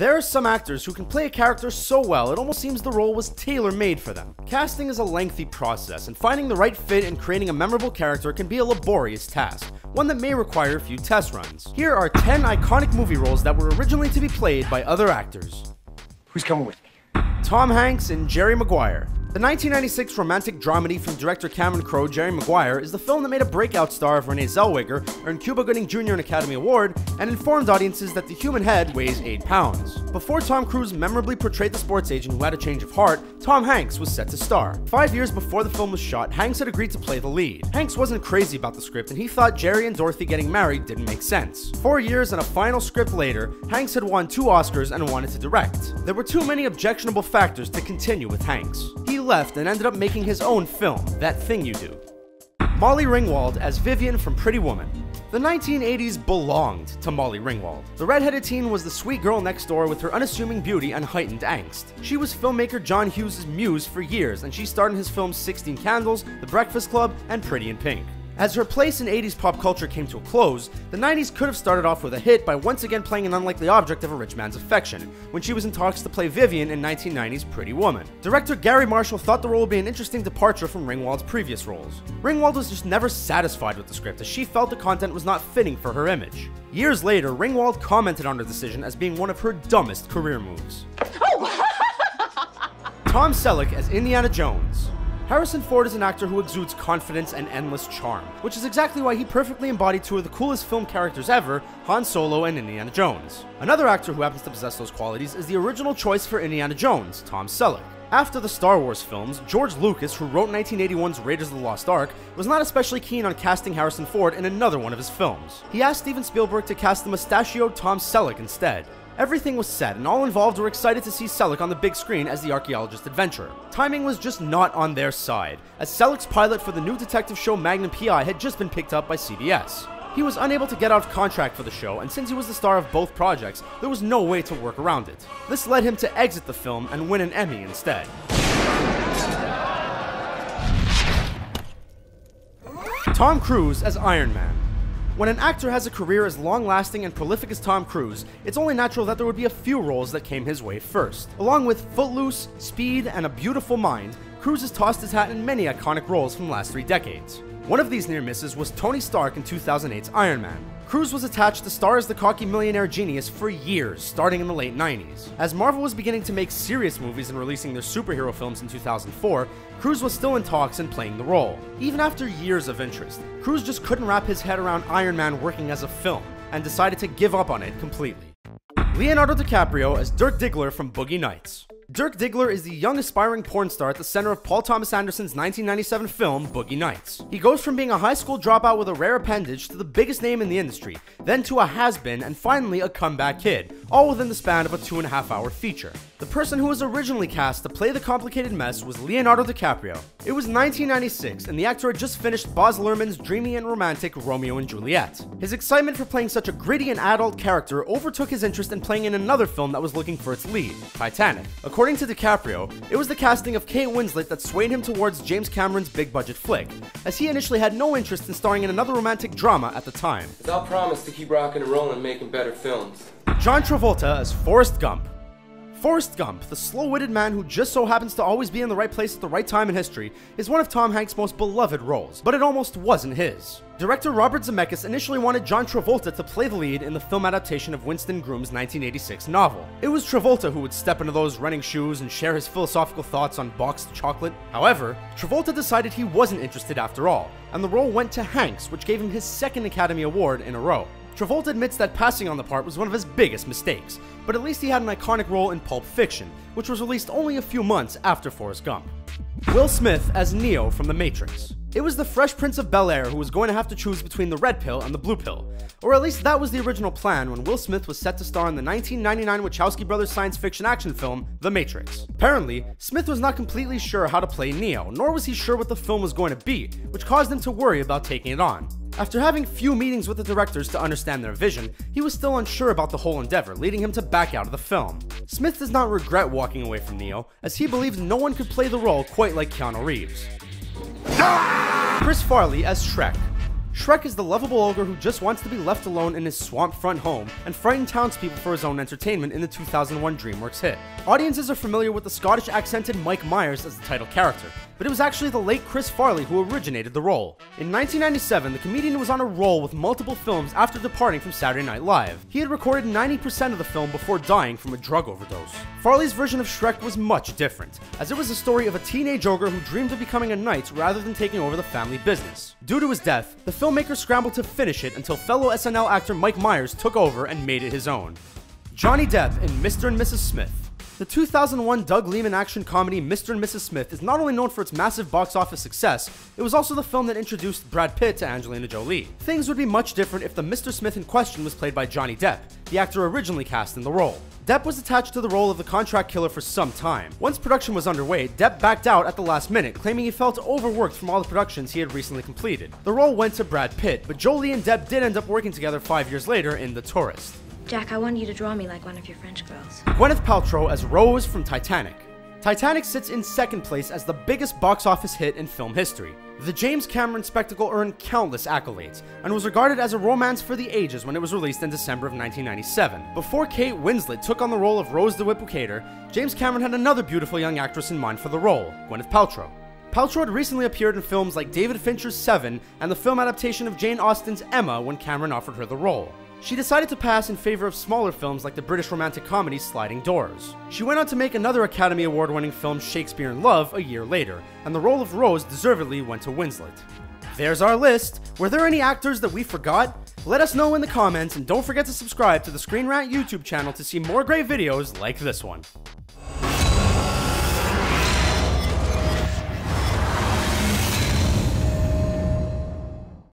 There are some actors who can play a character so well it almost seems the role was tailor-made for them. Casting is a lengthy process, and finding the right fit and creating a memorable character can be a laborious task, one that may require a few test runs. Here are 10 iconic movie roles that were originally to be played by other actors. Who's coming with me? Tom Hanks and Jerry Maguire. The 1996 romantic dramedy from director Cameron Crowe, Jerry Maguire, is the film that made a breakout star of Renee Zellweger, earned Cuba Gooding Jr. an Academy Award, and informed audiences that the human head weighs 8 pounds. Before Tom Cruise memorably portrayed the sports agent who had a change of heart, Tom Hanks was set to star. 5 years before the film was shot, Hanks had agreed to play the lead. Hanks wasn't crazy about the script, and he thought Jerry and Dorothy getting married didn't make sense. 4 years and a final script later, Hanks had won 2 Oscars and wanted to direct. There were too many objectionable factors to continue with Hanks. He left and ended up making his own film, That Thing You Do. Molly Ringwald as Vivian from Pretty Woman. The 1980s belonged to Molly Ringwald. The redheaded teen was the sweet girl next door with her unassuming beauty and heightened angst. She was filmmaker John Hughes' muse for years, and she starred in his films 16 Candles, The Breakfast Club, and Pretty in Pink. As her place in 80s pop culture came to a close, the 90s could have started off with a hit by once again playing an unlikely object of a rich man's affection, when she was in talks to play Vivian in 1990's Pretty Woman. Director Gary Marshall thought the role would be an interesting departure from Ringwald's previous roles. Ringwald was just never satisfied with the script, as she felt the content was not fitting for her image. Years later, Ringwald commented on her decision as being one of her dumbest career moves. Tom Selleck as Indiana Jones. Harrison Ford is an actor who exudes confidence and endless charm, which is exactly why he perfectly embodied 2 of the coolest film characters ever, Han Solo and Indiana Jones. Another actor who happens to possess those qualities is the original choice for Indiana Jones, Tom Selleck. After the Star Wars films, George Lucas, who wrote 1981's Raiders of the Lost Ark, was not especially keen on casting Harrison Ford in another one of his films. He asked Steven Spielberg to cast the mustachioed Tom Selleck instead. Everything was set, and all involved were excited to see Selleck on the big screen as the archaeologist adventurer. Timing was just not on their side, as Selleck's pilot for the new detective show Magnum P.I. had just been picked up by CBS. He was unable to get out of contract for the show, and since he was the star of both projects, there was no way to work around it. This led him to exit the film and win an Emmy instead. Tom Cruise as Iron Man. When an actor has a career as long-lasting and prolific as Tom Cruise, it's only natural that there would be a few roles that came his way first. Along with Footloose, Speed, and A Beautiful Mind, Cruise has tossed his hat in many iconic roles from the last 3 decades. One of these near misses was Tony Stark in 2008's Iron Man. Cruise was attached to star as the cocky millionaire genius for years, starting in the late 90s. As Marvel was beginning to make serious movies and releasing their superhero films in 2004, Cruise was still in talks and playing the role. Even after years of interest, Cruise just couldn't wrap his head around Iron Man working as a film, and decided to give up on it completely. Leonardo DiCaprio as Dirk Diggler from Boogie Nights. Dirk Diggler is the young aspiring porn star at the center of Paul Thomas Anderson's 1997 film, Boogie Nights. He goes from being a high school dropout with a rare appendage to the biggest name in the industry, then to a has-been, and finally a comeback kid, all within the span of a 2.5-hour feature. The person who was originally cast to play the complicated mess was Leonardo DiCaprio. It was 1996, and the actor had just finished Baz Luhrmann's dreamy and romantic Romeo and Juliet. His excitement for playing such a gritty and adult character overtook his interest in playing in another film that was looking for its lead, Titanic. According to DiCaprio, it was the casting of Kate Winslet that swayed him towards James Cameron's big-budget flick, as he initially had no interest in starring in another romantic drama at the time. I'll promise to keep rocking and rolling and making better films. John Travolta as Forrest Gump. Forrest Gump, the slow-witted man who just so happens to always be in the right place at the right time in history, is one of Tom Hanks' most beloved roles, but it almost wasn't his. Director Robert Zemeckis initially wanted John Travolta to play the lead in the film adaptation of Winston Groom's 1986 novel. It was Travolta who would step into those running shoes and share his philosophical thoughts on boxed chocolate. However, Travolta decided he wasn't interested after all, and the role went to Hanks, which gave him his 2nd Academy Award in a row. Travolta admits that passing on the part was one of his biggest mistakes, but at least he had an iconic role in Pulp Fiction, which was released only a few months after Forrest Gump. Will Smith as Neo from The Matrix. It was the Fresh Prince of Bel-Air who was going to have to choose between the red pill and the blue pill, or at least that was the original plan when Will Smith was set to star in the 1999 Wachowski brothers science fiction action film, The Matrix. Apparently, Smith was not completely sure how to play Neo, nor was he sure what the film was going to be, which caused him to worry about taking it on. After having few meetings with the directors to understand their vision, he was still unsure about the whole endeavor, leading him to back out of the film. Smith does not regret walking away from Neo, as he believes no one could play the role quite like Keanu Reeves. Chris Farley as Shrek. Shrek is the lovable ogre who just wants to be left alone in his swamp front home and frighten townspeople for his own entertainment in the 2001 DreamWorks hit. Audiences are familiar with the Scottish accented Mike Myers as the title character, but it was actually the late Chris Farley who originated the role. In 1997, the comedian was on a roll with multiple films after departing from Saturday Night Live. He had recorded 90% of the film before dying from a drug overdose. Farley's version of Shrek was much different, as it was the story of a teenage ogre who dreamed of becoming a knight rather than taking over the family business. Due to his death, the filmmaker scrambled to finish it until fellow SNL actor Mike Myers took over and made it his own. Johnny Depp in Mr. and Mrs. Smith. The 2001 Doug Liman action comedy Mr. and Mrs. Smith is not only known for its massive box office success, it was also the film that introduced Brad Pitt to Angelina Jolie. Things would be much different if the Mr. Smith in question was played by Johnny Depp, the actor originally cast in the role. Depp was attached to the role of the contract killer for some time. Once production was underway, Depp backed out at the last minute, claiming he felt overworked from all the productions he had recently completed. The role went to Brad Pitt, but Jolie and Depp did end up working together 5 years later in The Tourist. Jack, I want you to draw me like one of your French girls. Gwyneth Paltrow as Rose from Titanic. Titanic sits in second place as the biggest box office hit in film history. The James Cameron spectacle earned countless accolades, and was regarded as a romance for the ages when it was released in December of 1997. Before Kate Winslet took on the role of Rose the Whipplicator, James Cameron had another beautiful young actress in mind for the role, Gwyneth Paltrow. Paltrow had recently appeared in films like David Fincher's Seven and the film adaptation of Jane Austen's Emma when Cameron offered her the role. She decided to pass in favor of smaller films like the British romantic comedy Sliding Doors. She went on to make another Academy Award-winning film Shakespeare in Love a year later, and the role of Rose deservedly went to Winslet. There's our list. Were there any actors that we forgot? Let us know in the comments, and don't forget to subscribe to the Screen Rant YouTube channel to see more great videos like this one.